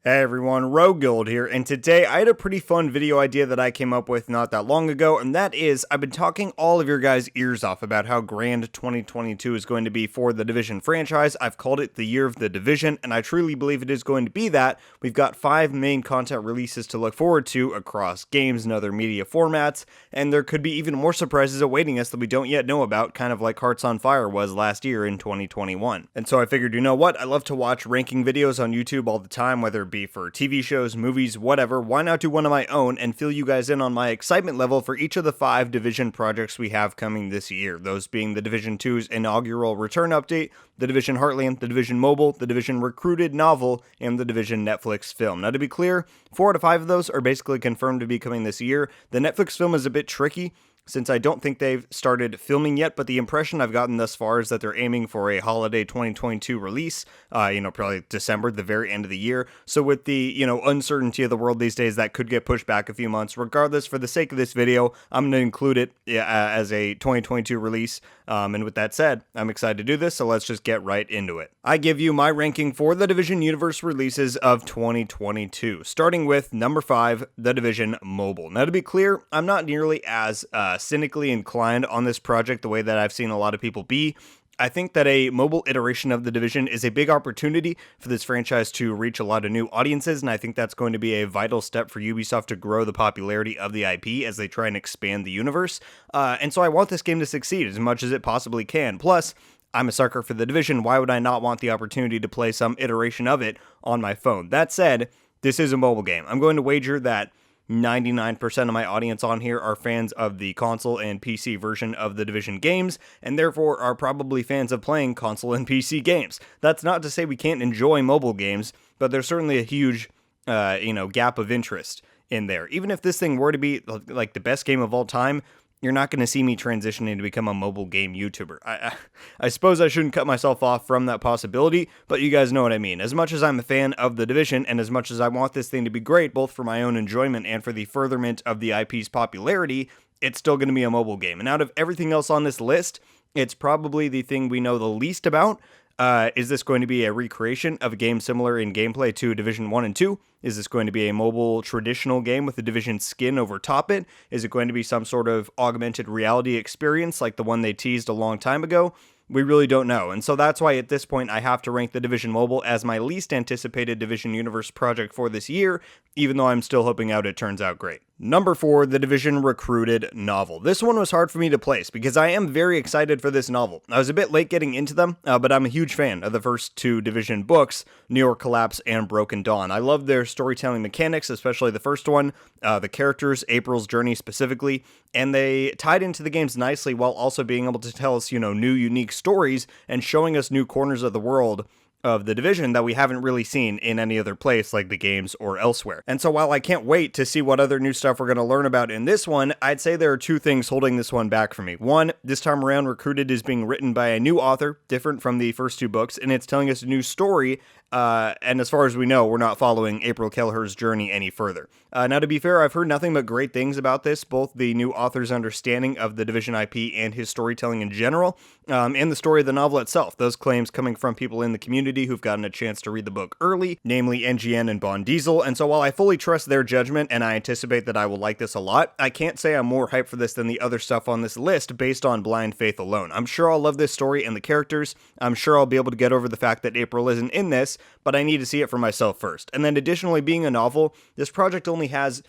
Hey everyone, RogueGold here, and today I had a pretty fun video idea that I came up with not that long ago, and that is, I've been talking all of your guys' ears off about how grand 2022 is going to be for the Division franchise. I've called it the year of the Division, and I truly believe it is going to be that. We've got 5 main content releases to look forward to across games and other media formats, and there could be even more surprises awaiting us that we don't yet know about, kind of like Hearts on Fire was last year in 2021. And so I figured, you know what, I love to watch ranking videos on YouTube all the time, whether it be for TV shows, movies, whatever. Why not do one of my own and fill you guys in on my excitement level for each of the 5 Division projects we have coming this year, those being the Division 2's inaugural return update, the Division Heartland, the Division Mobile, the Division Recruited novel, and the Division Netflix film. Now to be clear, 4 out of 5 of those are basically confirmed to be coming this year. The Netflix film is a bit tricky, since I don't think they've started filming yet, but the impression I've gotten thus far is that they're aiming for a holiday 2022 release, probably December, the very end of the year. So with the, uncertainty of the world these days, that could get pushed back a few months. Regardless, for the sake of this video, I'm going to include it as a 2022 release. And with that said, I'm excited to do this, so let's just get right into it. I give you my ranking for the Division Universe releases of 2022, starting with number 5, The Division Mobile. Now to be clear, I'm not nearly as cynically inclined on this project the way that I've seen a lot of people be. I think that a mobile iteration of The Division is a big opportunity for this franchise to reach a lot of new audiences, and I think that's going to be a vital step for Ubisoft to grow the popularity of the IP as they try and expand the universe. And so I want this game to succeed as much as it possibly can. Plus, I'm a sucker for The Division. Why would I not want the opportunity to play some iteration of it on my phone? That said, this is a mobile game. I'm going to wager that 99% of my audience on here are fans of the console and PC version of the Division games, and therefore are probably fans of playing console and PC games. That's not to say we can't enjoy mobile games, but there's certainly a huge, gap of interest in there. Even if this thing were to be like the best game of all time, you're not going to see me transitioning to become a mobile game YouTuber. I suppose I shouldn't cut myself off from that possibility, but you guys know what I mean. As much as I'm a fan of The Division, and as much as I want this thing to be great, both for my own enjoyment and for the furtherment of the IP's popularity, it's still going to be a mobile game. And out of everything else on this list, it's probably the thing we know the least about. Is this going to be a recreation of a game similar in gameplay to Division 1 and 2? Is this going to be a mobile traditional game with the Division skin over top it? Is it going to be some sort of augmented reality experience like the one they teased a long time ago? We really don't know, and so that's why at this point I have to rank the Division Mobile as my least anticipated Division Universe project for this year, even though I'm still hoping it turns out great. Number 4, the Division Recruited novel. This one was hard for me to place because I am very excited for this novel. I was a bit late getting into them, but I'm a huge fan of the first 2 Division books, New York Collapse and Broken Dawn. I love their storytelling mechanics, especially the first one, the characters, April's journey specifically, and they tied into the games nicely while also being able to tell us, new unique stories and showing us new corners of the world of the Division that we haven't really seen in any other place like the games or elsewhere. And so while I can't wait to see what other new stuff we're going to learn about in this one, I'd say there are 2 things holding this one back for me. One, this time around Recruited is being written by a new author, different from the first 2 books, and it's telling us a new story, and as far as we know, we're not following April Kelleher's journey any further. Now to be fair, I've heard nothing but great things about this, both the new author's understanding of the Division IP and his storytelling in general, and the story of the novel itself. Those claims coming from people in the community who've gotten a chance to read the book early, namely NGN and Bond Diesel, and so while I fully trust their judgment and I anticipate that I will like this a lot, I can't say I'm more hyped for this than the other stuff on this list based on blind faith alone. I'm sure I'll love this story and the characters, I'm sure I'll be able to get over the fact that April isn't in this, but I need to see it for myself first. And then additionally, being a novel, this project only has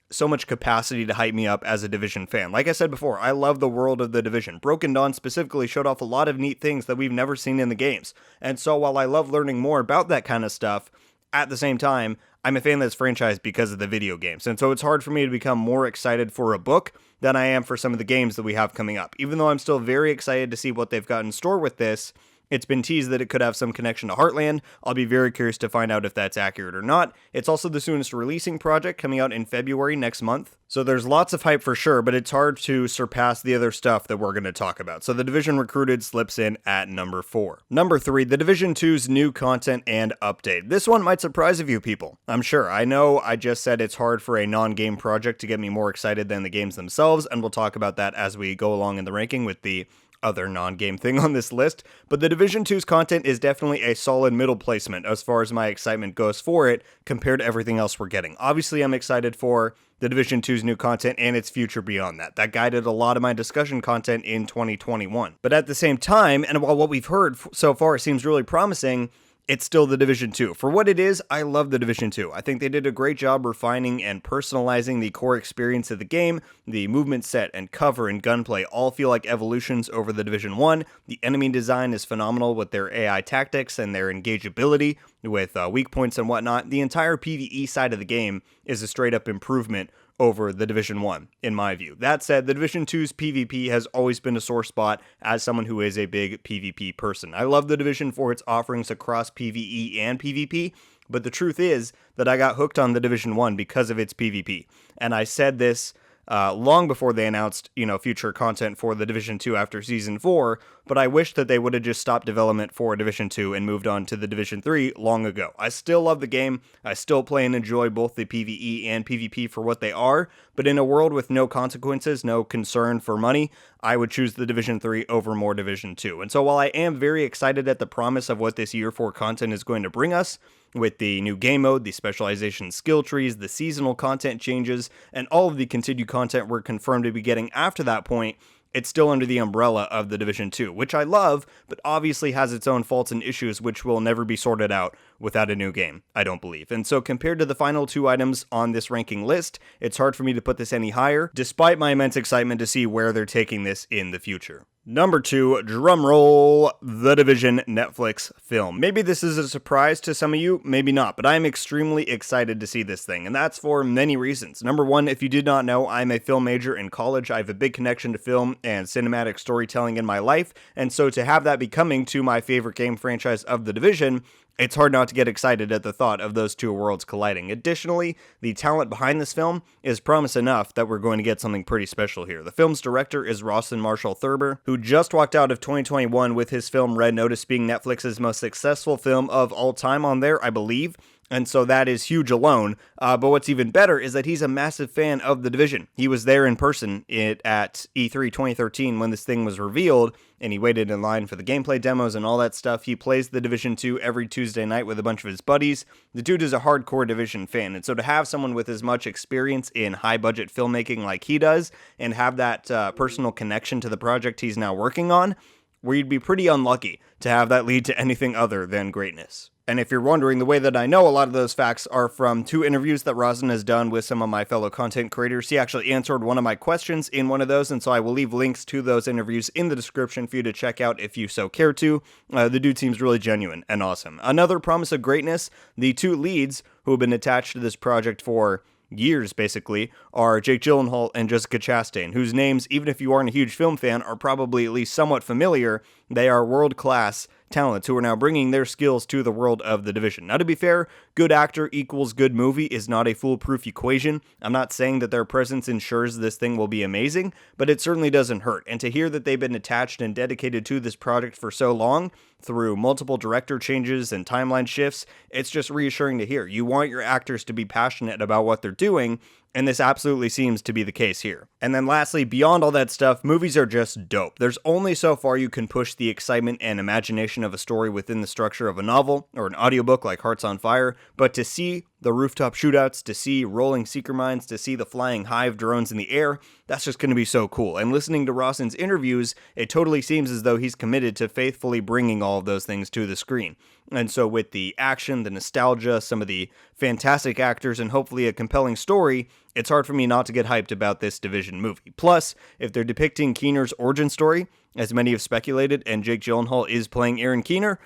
so much capacity to hype me up as a Division fan. Like I said before, I love the world of the Division. Broken Dawn specifically showed off a lot of neat things that we've never seen in the games. And so while I love learning more about that kind of stuff, at the same time, I'm a fan of this franchise because of the video games. And so it's hard for me to become more excited for a book than I am for some of the games that we have coming up. Even though I'm still very excited to see what they've got in store with this, it's been teased that it could have some connection to Heartland. I'll be very curious to find out if that's accurate or not. It's also the soonest releasing project, coming out in February next month. So there's lots of hype for sure, but it's hard to surpass the other stuff that we're going to talk about. So the Division Recruited slips in at number 4. Number 3, the Division 2's new content and update. This one might surprise a few people, I'm sure. I know I just said it's hard for a non-game project to get me more excited than the games themselves, and we'll talk about that as we go along in the ranking with the other non-game thing on this list, but the Division 2's content is definitely a solid middle placement as far as my excitement goes for it compared to everything else we're getting. Obviously, I'm excited for the Division 2's new content and its future beyond that. That guided a lot of my discussion content in 2021. But at the same time, and while what we've heard so far seems really promising, it's still the Division 2. For what it is, I love the Division 2. I think they did a great job refining and personalizing the core experience of the game. The movement set and cover and gunplay all feel like evolutions over the Division 1. The enemy design is phenomenal with their AI tactics and their engageability with weak points and whatnot. The entire PvE side of the game is a straight up improvement over the Division 1, in my view. That said, the Division 2's PvP has always been a sore spot as someone who is a big PvP person. I love the Division for its offerings across PvE and PvP, but the truth is that I got hooked on the Division 1 because of its PvP. And I said this long before they announced, future content for the Division 2 after Season 4, but I wish that they would have just stopped development for Division 2 and moved on to the Division 3 long ago. I still love the game, I still play and enjoy both the PvE and PvP for what they are, but in a world with no consequences, no concern for money, I would choose the Division 3 over more Division 2. And so while I am very excited at the promise of what this Year 4 content is going to bring us, with the new game mode, the specialization skill trees, the seasonal content changes, and all of the continued content we're confirmed to be getting after that point, it's still under the umbrella of the Division 2, which I love, but obviously has its own faults and issues which will never be sorted out without a new game, I don't believe. And so compared to the final two items on this ranking list, it's hard for me to put this any higher, despite my immense excitement to see where they're taking this in the future. Number 2, drumroll, The Division Netflix film. Maybe this is a surprise to some of you, maybe not, but I am extremely excited to see this thing, and that's for many reasons. Number 1, if you did not know, I'm a film major in college. I have a big connection to film and cinematic storytelling in my life, and so to have that be coming to my favorite game franchise of The Division, it's hard not to get excited at the thought of those two worlds colliding. Additionally, the talent behind this film is promise enough that we're going to get something pretty special here. The film's director is Rawson Marshall Thurber, who just walked out of 2021 with his film Red Notice being Netflix's most successful film of all time on there, I believe. And so that is huge alone. But what's even better is that he's a massive fan of The Division. He was there in person at E3 2013 when this thing was revealed, and he waited in line for the gameplay demos and all that stuff. He plays The Division 2 every Tuesday night with a bunch of his buddies. The dude is a hardcore Division fan, and so to have someone with as much experience in high-budget filmmaking like he does, and have that personal connection to the project he's now working on, we'd be pretty unlucky to have that lead to anything other than greatness. And if you're wondering, the way that I know a lot of those facts are from 2 interviews that Rawson has done with some of my fellow content creators. He actually answered one of my questions in one of those, and so I will leave links to those interviews in the description for you to check out if you so care to. The dude seems really genuine and awesome. Another promise of greatness, the 2 leads who have been attached to this project for years, basically, are Jake Gyllenhaal and Jessica Chastain, whose names, even if you aren't a huge film fan, are probably at least somewhat familiar. They are world-class talents who are now bringing their skills to the world of The Division. Now, to be fair, good actor equals good movie is not a foolproof equation. I'm not saying that their presence ensures this thing will be amazing, but it certainly doesn't hurt. And to hear that they've been attached and dedicated to this project for so long, through multiple director changes and timeline shifts, it's just reassuring to hear. You want your actors to be passionate about what they're doing, and this absolutely seems to be the case here. And then lastly, beyond all that stuff, movies are just dope. There's only so far you can push the excitement and imagination of a story within the structure of a novel or an audiobook like Hearts on Fire, but to see the rooftop shootouts, to see rolling seeker mines, to see the flying hive drones in the air, that's just going to be so cool. And listening to Rawson's interviews, it totally seems as though he's committed to faithfully bringing all of those things to the screen. And so with the action, the nostalgia, some of the fantastic actors, and hopefully a compelling story, it's hard for me not to get hyped about this Division movie. Plus, if they're depicting Keener's origin story, as many have speculated, and Jake Gyllenhaal is playing Aaron Keener,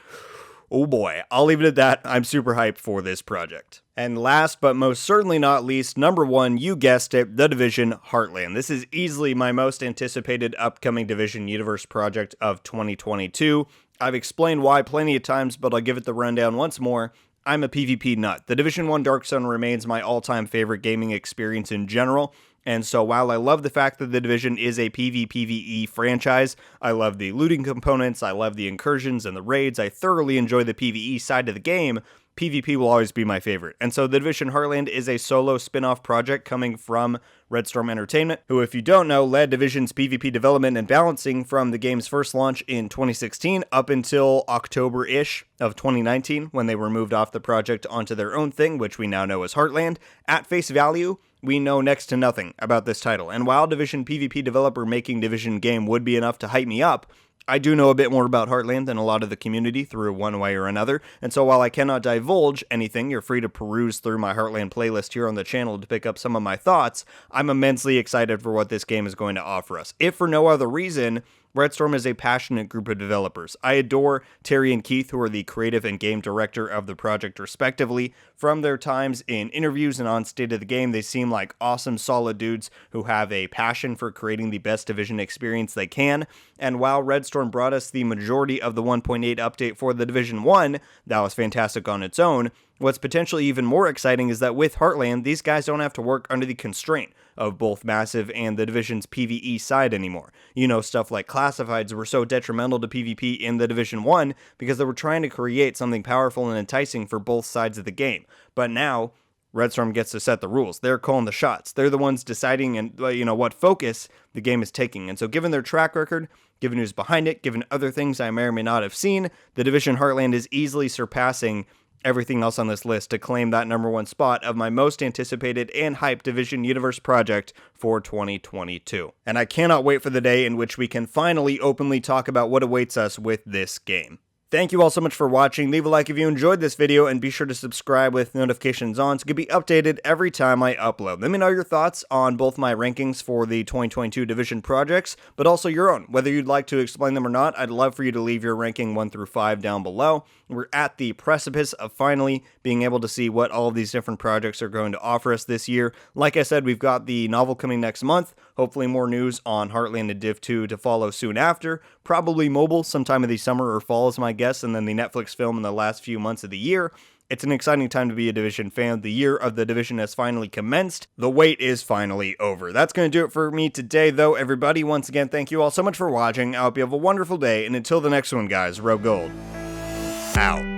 oh boy, I'll leave it at that. I'm super hyped for this project. And last but most certainly not least, number 1, you guessed it, The Division Heartland. This is easily my most anticipated upcoming Division Universe project of 2022. I've explained why plenty of times, but I'll give it the rundown once more. I'm a PvP nut. The Division 1 Dark Sun remains my all-time favorite gaming experience in general, And so while I love the fact that the Division is a PvPvE franchise, I love the looting components, I love the incursions and the raids, I thoroughly enjoy the PvE side of the game, PvP will always be my favorite. And so The Division Heartland is a solo spin-off project coming from Red Storm Entertainment, who, if you don't know, led Division's PvP development and balancing from the game's first launch in 2016 up until October-ish of 2019, when they were moved off the project onto their own thing, which we now know as Heartland. At face value, we know next to nothing about this title, and while Division PvP developer making Division game would be enough to hype me up, I do know a bit more about Heartland than a lot of the community through one way or another, and so while I cannot divulge anything, you're free to peruse through my Heartland playlist here on the channel to pick up some of my thoughts. I'm immensely excited for what this game is going to offer us. If for no other reason, Red Storm is a passionate group of developers. I adore Terry and Keith, who are the creative and game director of the project respectively. From their times in interviews and on State of the Game, they seem like awesome, solid dudes who have a passion for creating the best Division experience they can. And while Red Storm brought us the majority of the 1.8 update for the Division 1, that was fantastic on its own, what's potentially even more exciting is that with Heartland, these guys don't have to work under the constraint of both Massive and the Division's PvE side anymore. You know, stuff like classifieds were so detrimental to PvP in the Division 1 because they were trying to create something powerful and enticing for both sides of the game. But now, Red Storm gets to set the rules. They're calling the shots. They're the ones deciding and what focus the game is taking. And so given their track record, given who's behind it, given other things I may or may not have seen, the Division Heartland is easily surpassing everything else on this list to claim that #1 spot of my most anticipated and hyped Division Universe project for 2022. And I cannot wait for the day in which we can finally openly talk about what awaits us with this game. Thank you all so much for watching. Leave a like if you enjoyed this video, and be sure to subscribe with notifications on so you can be updated every time I upload. Let me know your thoughts on both my rankings for the 2022 Division projects, but also your own. Whether you'd like to explain them or not, I'd love for you to leave your ranking 1 through 5 down below. We're at the precipice of finally being able to see what all of these different projects are going to offer us this year. Like I said, we've got the novel coming next month. Hopefully more news on Heartland and Div 2 to follow soon after. Probably mobile sometime in the summer or fall is my guess, and then the Netflix film in the last few months of the year. It's an exciting time to be a Division fan. The year of the Division has finally commenced. The wait is finally over. That's going to do it for me today, though, everybody. Once again, thank you all so much for watching. I hope you have a wonderful day, and until the next one, guys, RogueGold out.